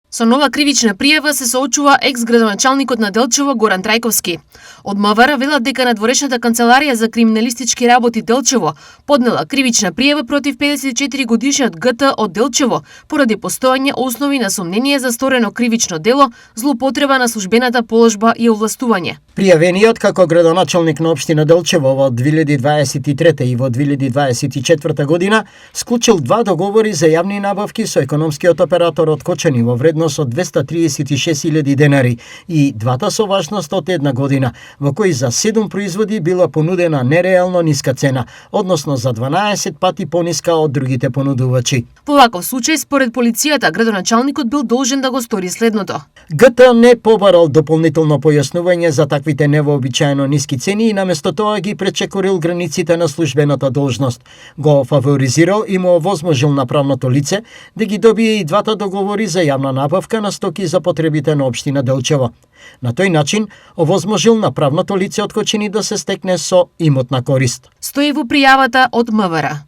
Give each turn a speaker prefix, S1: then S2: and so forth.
S1: Со нова кривична пријава се соочува екс-градоначалникот на Делчево Горан Трајковски. Од МВР велат дека надворешната канцеларија за криминалистички работи Делчево поднела кривична пријава против 54 годишниот ГТ од Делчево поради постоење основи на сомнение за сторено кривично дело, злоупотреба на службената положба и овластување.
S2: Пријавениот како градоначалник на општина Делчево во 2023 и во 2024 година склучил 2 договори за јавни набавки со економскиот оператор од Кочани во вредност од 236.000 денари и двата со важност од 1 година, во кои за 7 производи била понудена нереално ниска цена, односно за 12 пати пониска од другите понудувачи.
S1: Во ваков случај, според полицијата, градоначалникот бил должен да го стори следното.
S2: ГТ не побарал дополнително појаснување за таквите невообичаено ниски цени и наместо тоа ги пречекорил границите на службената должност. Го фаворизирал и му овозможил на правното лице да ги добие и двата договори за јавна набавка на стоки за потребите на општина Делчево. На тој начин овозможил на правното лице од Кочани да се стекне со имотна корист.
S1: Стои во пријавата од МВР.